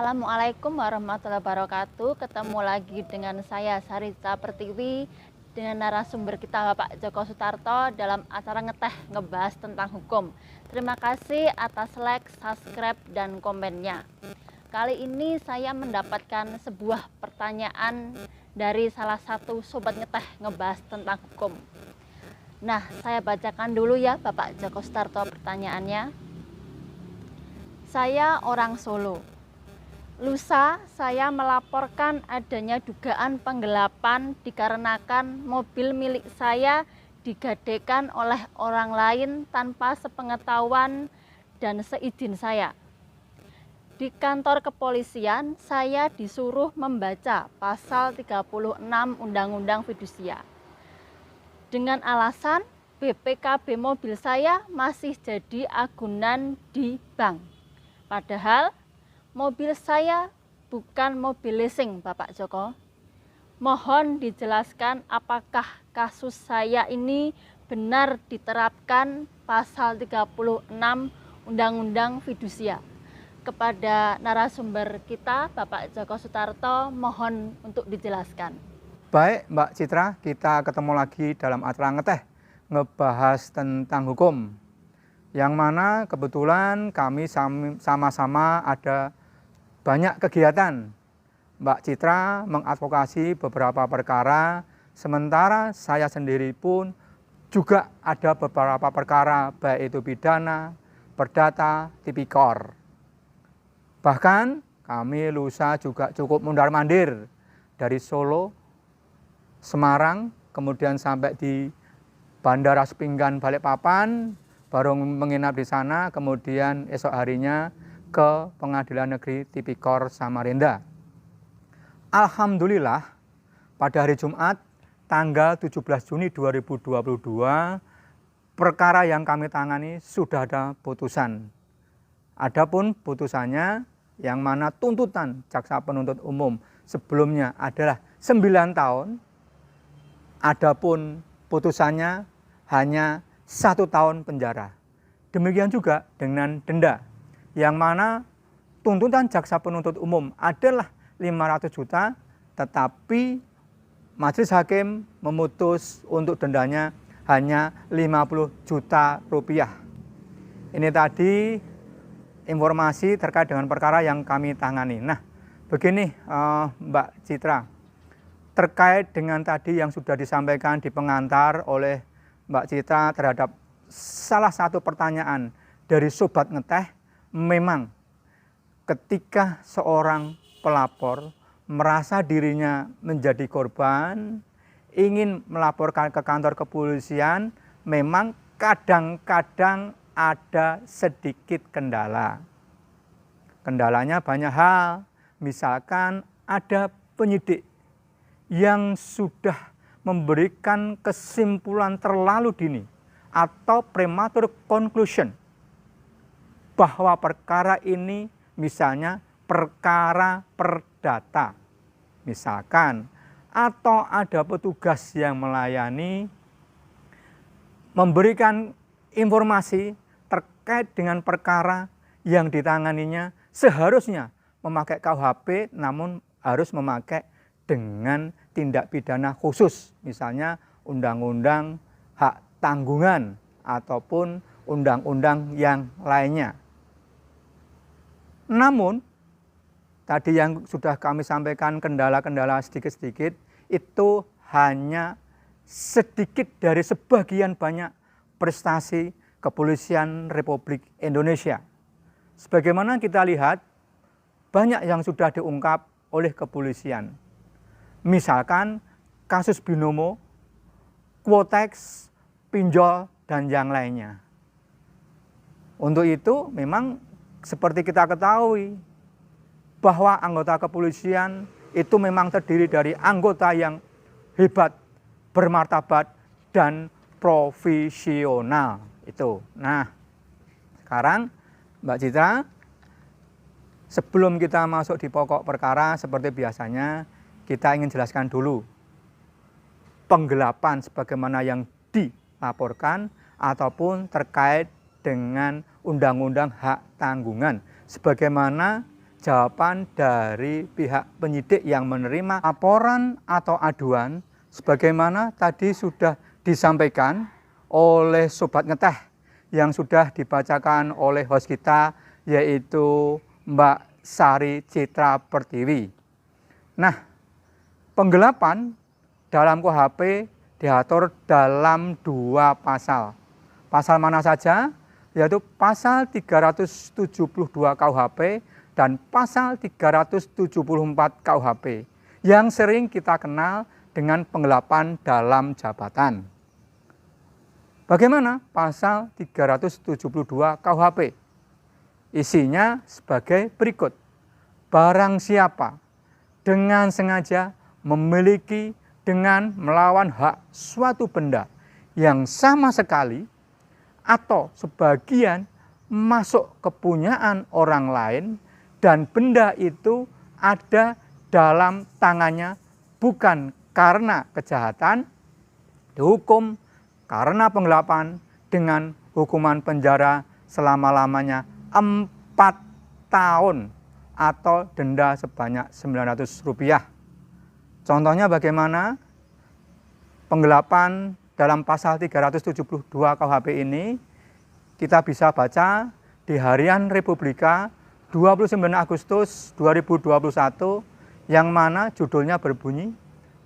Assalamualaikum warahmatullahi wabarakatuh. Ketemu lagi dengan saya Sarita Pertiwi dengan narasumber kita Bapak Joko Sutarto dalam acara ngeteh ngebahas tentang hukum. Terima kasih atas like, subscribe, dan komennya. Kali ini saya mendapatkan sebuah pertanyaan dari salah satu sobat ngeteh ngebahas tentang hukum. Nah, saya bacakan dulu ya Bapak Joko Sutarto pertanyaannya. Saya orang Solo. Lusa saya melaporkan adanya dugaan penggelapan dikarenakan mobil milik saya digadekan oleh orang lain tanpa sepengetahuan dan seizin saya. Di kantor kepolisian saya disuruh membaca pasal 36 Undang-Undang Fidusia. Dengan alasan BPKB mobil saya masih jadi agunan di bank. Padahal mobil saya bukan mobil leasing, Bapak Joko. Mohon dijelaskan apakah kasus saya ini benar diterapkan pasal 36 Undang-Undang Fidusia. Kepada narasumber kita, Bapak Joko Sutarto, mohon untuk dijelaskan. Baik Mbak Citra, kita ketemu lagi dalam acara ngeteh, ngebahas tentang hukum. Yang mana kebetulan kami sama-sama ada banyak kegiatan. Mbak Citra mengadvokasi beberapa perkara, sementara saya sendiri pun juga ada beberapa perkara, baik itu pidana, perdata, tipikor. Bahkan kami lusa juga cukup mondar-mandir dari Solo, Semarang, kemudian sampai di Bandara Sepinggan Balikpapan, baru menginap di sana, kemudian esok harinya ke Pengadilan Negeri Tipikor Samarinda. Alhamdulillah pada hari Jumat tanggal 17 Juni 2022 perkara yang kami tangani sudah ada putusan. Adapun putusannya yang mana tuntutan jaksa penuntut umum sebelumnya adalah 9 tahun. Adapun putusannya hanya 1 tahun penjara. Demikian juga dengan denda, yang mana tuntutan jaksa penuntut umum adalah 500 juta, tetapi majelis hakim memutus untuk dendanya hanya 50 juta rupiah. Ini tadi informasi terkait dengan perkara yang kami tangani. Nah, begini Mbak Citra, terkait dengan tadi yang sudah disampaikan di pengantar oleh Mbak Citra terhadap salah satu pertanyaan dari sobat ngeteh, memang ketika seorang pelapor merasa dirinya menjadi korban, ingin melaporkan ke kantor kepolisian, memang kadang-kadang ada sedikit kendala. Kendalanya banyak hal, misalkan ada penyidik yang sudah memberikan kesimpulan terlalu dini atau premature conclusion bahwa perkara ini misalnya perkara perdata misalkan, atau ada petugas yang melayani memberikan informasi terkait dengan perkara yang ditanganinya seharusnya memakai KUHP namun harus memakai dengan tindak pidana khusus, misalnya undang-undang hak tanggungan ataupun undang-undang yang lainnya. Namun, tadi yang sudah kami sampaikan kendala-kendala sedikit-sedikit, itu hanya sedikit dari sebagian banyak prestasi Kepolisian Republik Indonesia. Sebagaimana kita lihat, banyak yang sudah diungkap oleh kepolisian. Misalkan kasus binomo, quotex, pinjol, dan yang lainnya. Untuk itu memang seperti kita ketahui bahwa anggota kepolisian itu memang terdiri dari anggota yang hebat, bermartabat, dan profesional. Itu. Nah, sekarang Mbak Citra, sebelum kita masuk di pokok perkara seperti biasanya, kita ingin jelaskan dulu penggelapan sebagaimana yang dilaporkan ataupun terkait dengan Undang-Undang Hak Tanggungan sebagaimana jawaban dari pihak penyidik yang menerima laporan atau aduan sebagaimana tadi sudah disampaikan oleh Sobat Ngeteh yang sudah dibacakan oleh host kita, yaitu Mbak Sari Citra Pertiwi. Nah, penggelapan dalam KUHP diatur dalam 2 pasal. Pasal mana saja? Yaitu pasal 372 KUHP dan pasal 374 KUHP yang sering kita kenal dengan penggelapan dalam jabatan. Bagaimana pasal 372 KUHP? Isinya sebagai berikut. Barang siapa dengan sengaja memiliki dengan melawan hak suatu benda yang sama sekali atau sebagian masuk kepunyaan orang lain dan benda itu ada dalam tangannya bukan karena kejahatan, dihukum karena penggelapan dengan hukuman penjara selama-lamanya 4 tahun atau denda sebanyak Rp900. Contohnya bagaimana? Penggelapan dalam pasal 372 KUHP ini kita bisa baca di Harian Republika 29 Agustus 2021 yang mana judulnya berbunyi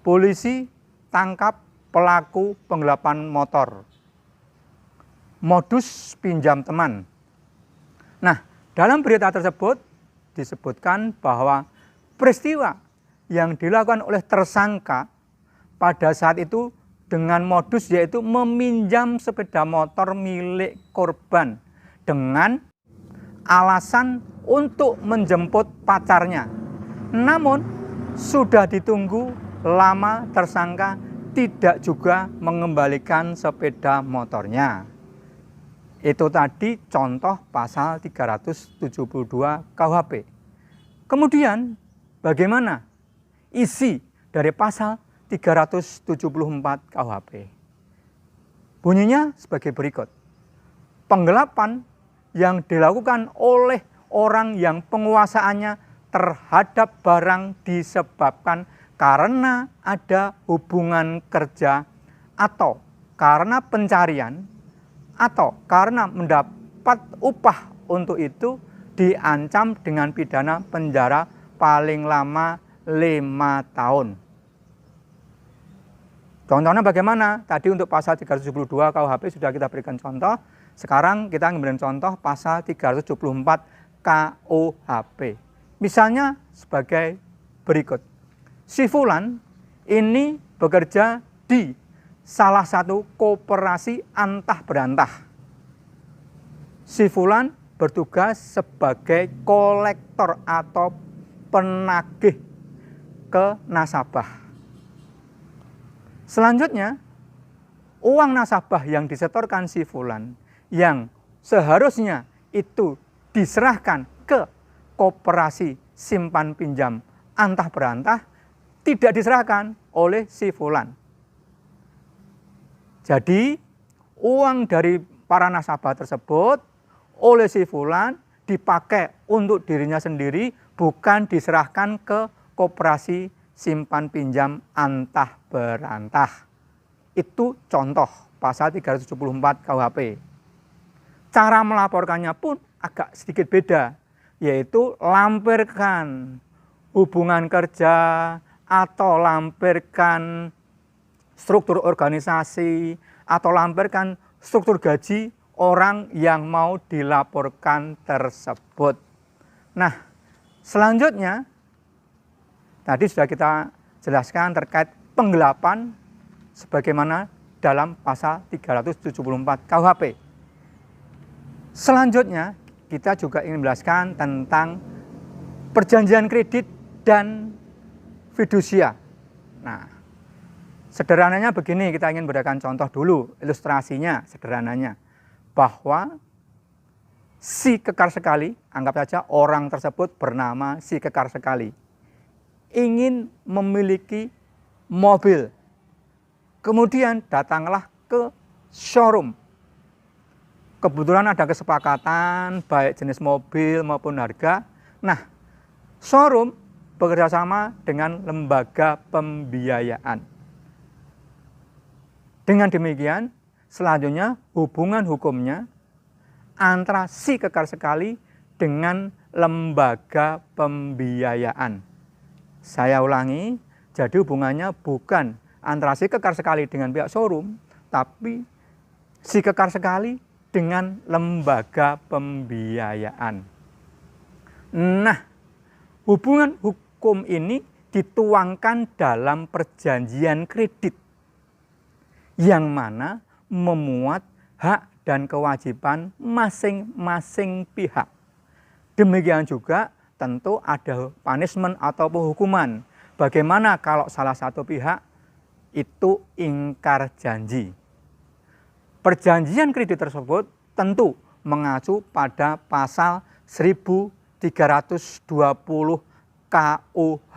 Polisi Tangkap Pelaku Penggelapan Motor. Modus pinjam teman. Nah, dalam berita tersebut disebutkan bahwa peristiwa yang dilakukan oleh tersangka pada saat itu dengan modus yaitu meminjam sepeda motor milik korban dengan alasan untuk menjemput pacarnya. Namun sudah ditunggu lama, tersangka tidak juga mengembalikan sepeda motornya. Itu tadi contoh pasal 372 KUHP. Kemudian bagaimana isi dari pasal 374 KUHP? Bunyinya sebagai berikut. Penggelapan yang dilakukan oleh orang yang penguasaannya terhadap barang disebabkan karena ada hubungan kerja atau karena pencarian atau karena mendapat upah untuk itu diancam dengan pidana penjara paling lama 5 tahun. Contohnya bagaimana? Tadi untuk pasal 372 KUHP sudah kita berikan contoh. Sekarang kita memberikan contoh pasal 374 KUHP. Misalnya sebagai berikut. Si Fulan ini bekerja di salah satu koperasi antah berantah. Si Fulan bertugas sebagai kolektor atau penagih ke nasabah. Selanjutnya, uang nasabah yang disetorkan si Fulan yang seharusnya itu diserahkan ke koperasi simpan pinjam antah berantah tidak diserahkan oleh si Fulan. Jadi, uang dari para nasabah tersebut oleh si Fulan dipakai untuk dirinya sendiri, bukan diserahkan ke koperasi simpan pinjam antah berantah. Itu contoh pasal 374 KUHP. Cara melaporkannya pun agak sedikit beda, yaitu lampirkan hubungan kerja atau lampirkan struktur organisasi atau lampirkan struktur gaji orang yang mau dilaporkan tersebut. Nah, selanjutnya tadi sudah kita jelaskan terkait penggelapan sebagaimana dalam pasal 374 KUHP. Selanjutnya kita juga ingin menjelaskan tentang perjanjian kredit dan fidusia. Nah, sederhananya begini, kita ingin berikan contoh dulu, ilustrasinya sederhananya. Bahwa si kekar sekali, anggap saja orang tersebut bernama si kekar sekali, ingin memiliki mobil. Kemudian datanglah ke showroom. Kebetulan ada kesepakatan baik jenis mobil maupun harga. Nah, showroom bekerja sama dengan lembaga pembiayaan. Dengan demikian, selanjutnya hubungan hukumnya antara si kekar sekali dengan lembaga pembiayaan. Saya ulangi, jadi hubungannya bukan antara si kekar sekali dengan pihak showroom, tapi si kekar sekali dengan lembaga pembiayaan. Nah, hubungan hukum ini dituangkan dalam perjanjian kredit yang mana memuat hak dan kewajiban masing-masing pihak. Demikian juga tentu ada punishment atau hukuman. Bagaimana kalau salah satu pihak itu ingkar janji. Perjanjian kredit tersebut tentu mengacu pada pasal 1320 KUH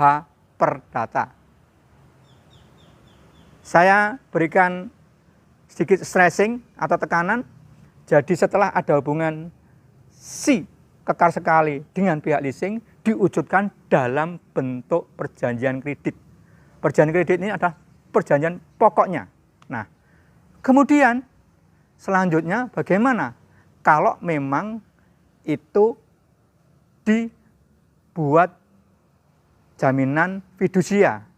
Perdata. Saya berikan sedikit stressing atau tekanan. Jadi setelah ada hubungan si kekar sekali dengan pihak leasing diwujudkan dalam bentuk perjanjian kredit. Perjanjian kredit ini adalah perjanjian pokoknya. Nah, kemudian selanjutnya bagaimana kalau memang itu dibuat jaminan fidusia?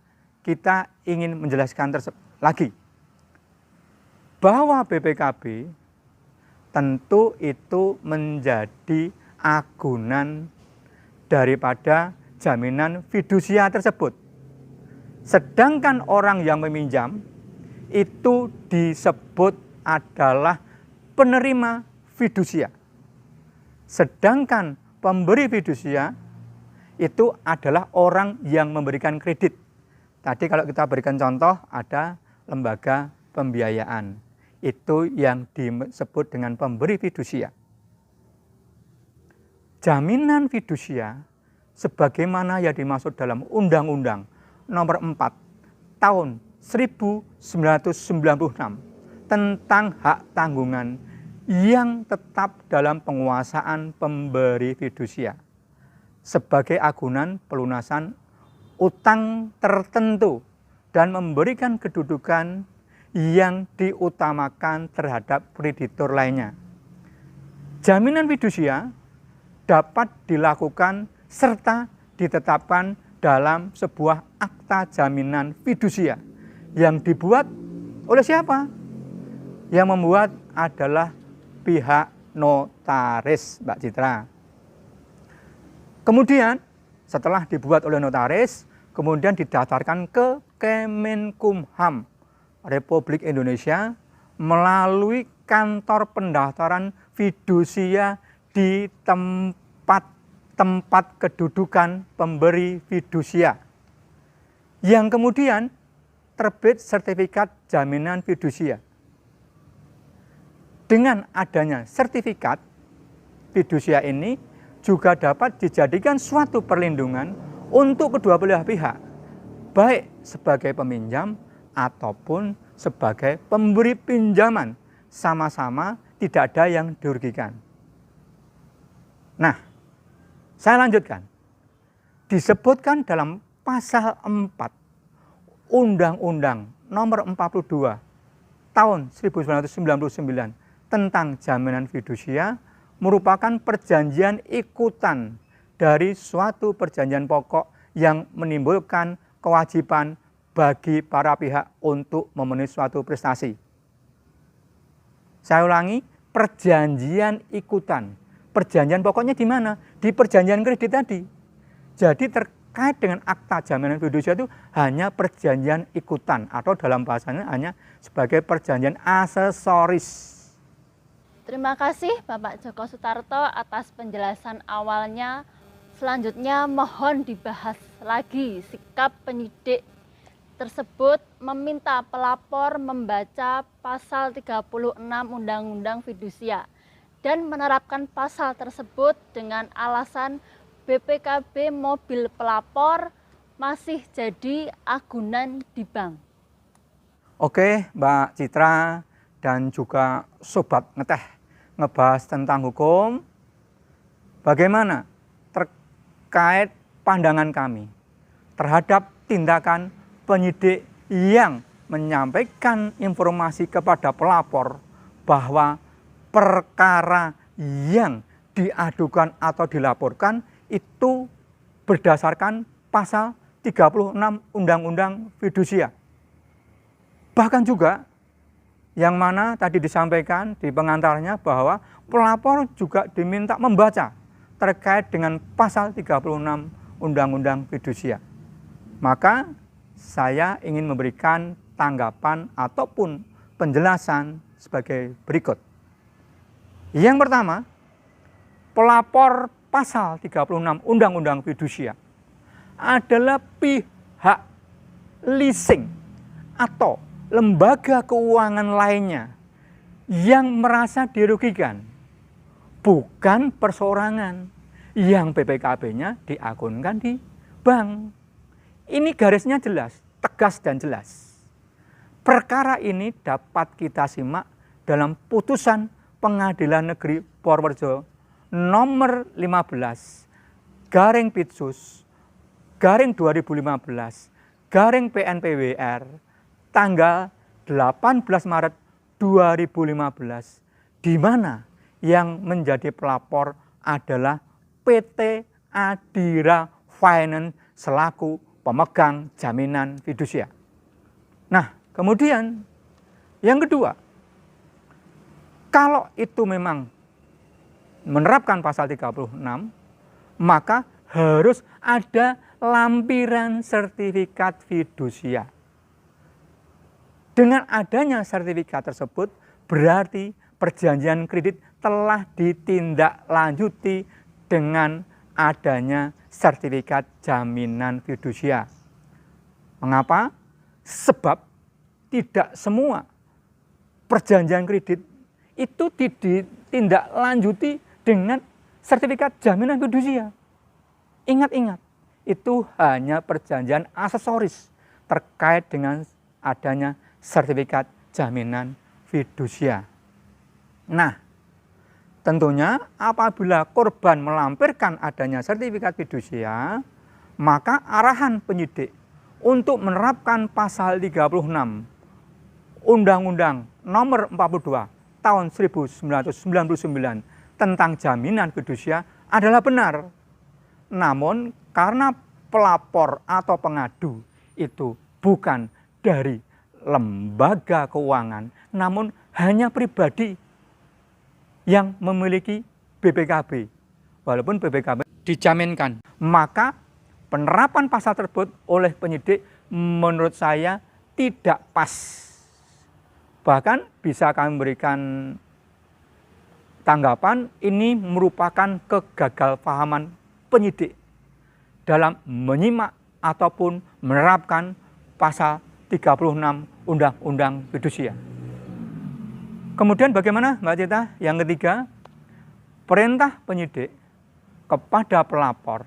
Kita ingin menjelaskan lagi bahwa BPKB tentu itu menjadi agunan daripada jaminan fidusia tersebut. Sedangkan orang yang meminjam itu disebut adalah penerima fidusia. Sedangkan pemberi fidusia itu adalah orang yang memberikan kredit. Tadi kalau kita berikan contoh ada lembaga pembiayaan. Itu yang disebut dengan pemberi fidusia. Jaminan fidusia sebagaimana yang dimaksud dalam Undang-Undang Nomor 4 Tahun 1996 tentang hak tanggungan yang tetap dalam penguasaan pemberi fidusia sebagai agunan pelunasan utang tertentu dan memberikan kedudukan yang diutamakan terhadap kreditur lainnya. Jaminan fidusia dapat dilakukan serta ditetapkan dalam sebuah akta jaminan fidusia yang dibuat oleh siapa? Yang membuat adalah pihak notaris, Mbak Citra. Kemudian setelah dibuat oleh notaris, kemudian didaftarkan ke Kemenkumham Republik Indonesia melalui kantor pendaftaran fidusia di tempat kedudukan pemberi fidusia. Yang kemudian terbit sertifikat jaminan fidusia. Dengan adanya sertifikat fidusia ini juga dapat dijadikan suatu perlindungan untuk kedua belah pihak, baik sebagai peminjam ataupun sebagai pemberi pinjaman, sama-sama tidak ada yang dirugikan. Nah, saya lanjutkan. Disebutkan dalam pasal 4 Undang-Undang Nomor 42 Tahun 1999 tentang jaminan fidusia merupakan perjanjian ikutan dari suatu perjanjian pokok yang menimbulkan kewajiban bagi para pihak untuk memenuhi suatu prestasi. Saya ulangi, perjanjian ikutan. Perjanjian pokoknya di mana? Di perjanjian kredit tadi. Jadi terkait dengan akta jaminan fidusia itu hanya perjanjian ikutan atau dalam bahasanya hanya sebagai perjanjian aksesoris. Terima kasih Bapak Joko Sutarto atas penjelasan awalnya. Selanjutnya mohon dibahas lagi sikap penyidik tersebut meminta pelapor membaca pasal 36 Undang-Undang Fidusia dan menerapkan pasal tersebut dengan alasan BPKB mobil pelapor masih jadi agunan di bank. Oke, Mbak Citra dan juga Sobat Ngeteh, ngebahas tentang hukum, bagaimana terkait pandangan kami terhadap tindakan penyidik yang menyampaikan informasi kepada pelapor bahwa perkara yang diadukan atau dilaporkan itu berdasarkan pasal 36 Undang-Undang Fidusia. Bahkan juga yang mana tadi disampaikan di pengantarnya bahwa pelapor juga diminta membaca terkait dengan pasal 36 Undang-Undang Fidusia. Maka saya ingin memberikan tanggapan ataupun penjelasan sebagai berikut. Yang pertama, pelapor pasal 36 Undang-Undang Fidusia adalah pihak leasing atau lembaga keuangan lainnya yang merasa dirugikan, bukan perseorangan yang BPKB-nya diakunkan di bank. Ini garisnya jelas, tegas dan jelas. Perkara ini dapat kita simak dalam putusan Pengadilan Negeri Purworejo nomor 15 garing Pitsus garing 2015 garing PNPWR tanggal 18 Maret 2015, di mana yang menjadi pelapor adalah PT Adira Finance selaku pemegang jaminan fidusia. Nah, kemudian yang kedua, kalau itu memang menerapkan pasal 36, maka harus ada lampiran sertifikat fidusia. Dengan adanya sertifikat tersebut, berarti perjanjian kredit telah ditindaklanjuti dengan adanya sertifikat jaminan fidusia. Mengapa? Sebab tidak semua perjanjian kredit itu ditindaklanjuti dengan sertifikat jaminan fidusia. Ingat-ingat, itu hanya perjanjian aksesoris terkait dengan adanya sertifikat jaminan fidusia. Nah, tentunya apabila korban melampirkan adanya sertifikat fidusia, maka arahan penyidik untuk menerapkan pasal 36 Undang-Undang nomor 42 tahun 1999 tentang jaminan fidusia adalah benar. Namun karena pelapor atau pengadu itu bukan dari lembaga keuangan, namun hanya pribadi yang memiliki BPKB, walaupun BPKB dijaminkan, maka penerapan pasal tersebut oleh penyidik menurut saya tidak pas. Bahkan bisa kami berikan tanggapan ini merupakan kegagalpahaman penyidik dalam menyimak ataupun menerapkan pasal 36 Undang-Undang Fidusia. Kemudian bagaimana Mbak Cita? Yang ketiga, perintah penyidik kepada pelapor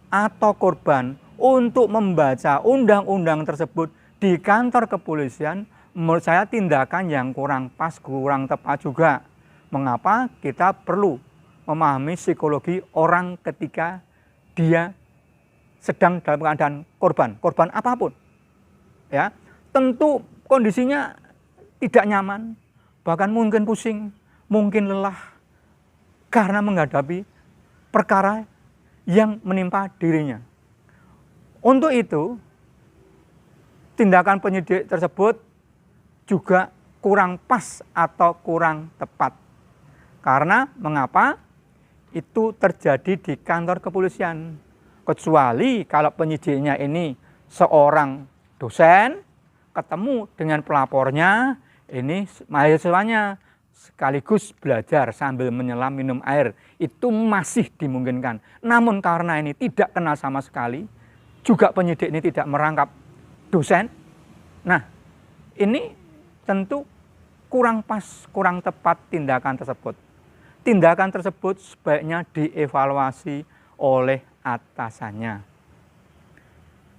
atau korban untuk membaca undang-undang tersebut di kantor kepolisian, menurut saya tindakan yang kurang pas, kurang tepat juga. Mengapa? Kita perlu memahami psikologi orang ketika dia sedang dalam keadaan korban apapun. Ya, tentu kondisinya tidak nyaman, bahkan mungkin pusing, mungkin lelah karena menghadapi perkara yang menimpa dirinya. Untuk itu, tindakan penyidik tersebut juga kurang pas atau kurang tepat. Karena mengapa? Itu terjadi di kantor kepolisian. Kecuali kalau penyidiknya ini seorang dosen, ketemu dengan pelapornya, ini mahasiswanya sekaligus belajar sambil menyelam minum air, itu masih dimungkinkan. Namun karena ini tidak kenal sama sekali, juga penyidik ini tidak merangkap dosen, nah ini tentu kurang pas, kurang tepat tindakan tersebut. Tindakan tersebut sebaiknya dievaluasi oleh atasannya.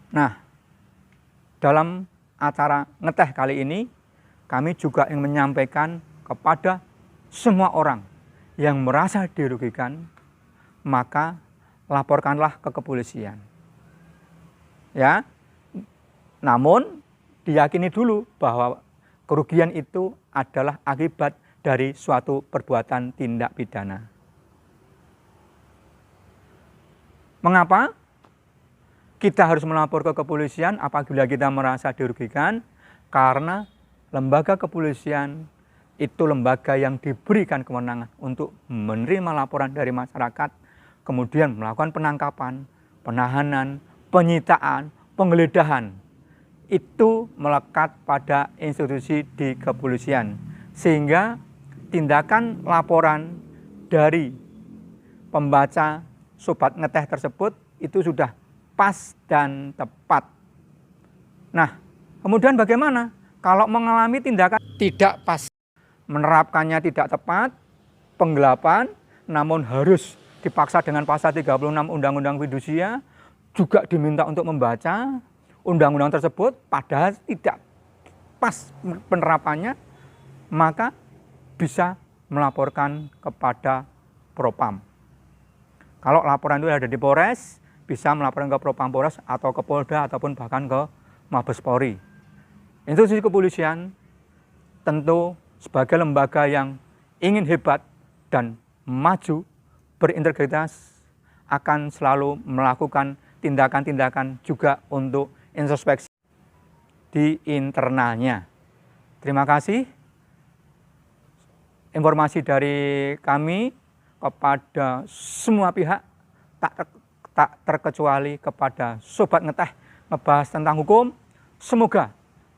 Nah, dalam acara ngeteh kali ini, kami juga ingin menyampaikan kepada semua orang yang merasa dirugikan, maka laporkanlah ke kepolisian. ya. Namun diyakini dulu bahwa kerugian itu adalah akibat dari suatu perbuatan tindak pidana. Mengapa kita harus melapor ke kepolisian apabila kita merasa dirugikan? Karena lembaga kepolisian itu lembaga yang diberikan kewenangan untuk menerima laporan dari masyarakat, kemudian melakukan penangkapan, penahanan, penyitaan, penggeledahan. Itu melekat pada institusi di kepolisian, sehingga tindakan laporan dari pembaca Sobat Ngeteh tersebut itu sudah pas dan tepat. Nah, kemudian bagaimana kalau mengalami tindakan tidak pas, menerapkannya tidak tepat, penggelapan, namun harus dipaksa dengan pasal 36 Undang-Undang Fidusia, juga diminta untuk membaca undang-undang tersebut, padahal tidak pas penerapannya, maka bisa melaporkan kepada Propam. Kalau laporan itu ada di Polres, bisa melaporkan ke Propam Polres atau ke Polda ataupun bahkan ke Mabes Polri. Institusi kepolisian tentu sebagai lembaga yang ingin hebat dan maju, berintegritas, akan selalu melakukan tindakan-tindakan juga untuk introspeksi di internalnya. Terima kasih. Informasi dari kami kepada semua pihak, tak terkecuali kepada Sobat Ngeteh ngebahas tentang hukum. Semoga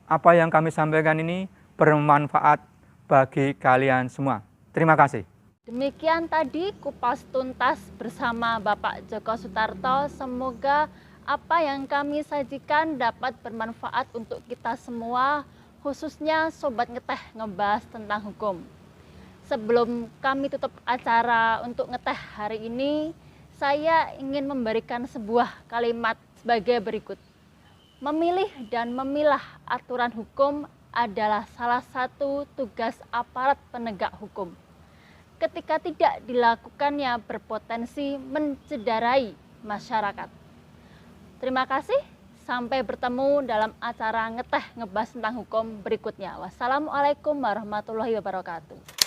apa yang kami sampaikan ini bermanfaat bagi kalian semua. Terima kasih. Demikian tadi kupas tuntas bersama Bapak Djoko Soetarto. Semoga apa yang kami sajikan dapat bermanfaat untuk kita semua, khususnya Sobat Ngeteh ngebahas tentang hukum. Sebelum kami tutup acara untuk ngeteh hari ini, saya ingin memberikan sebuah kalimat sebagai berikut. Memilih dan memilah aturan hukum adalah salah satu tugas aparat penegak hukum. Ketika tidak dilakukannya berpotensi mencederai masyarakat. Terima kasih, sampai bertemu dalam acara ngeteh ngebahas tentang hukum berikutnya. Wassalamualaikum warahmatullahi wabarakatuh.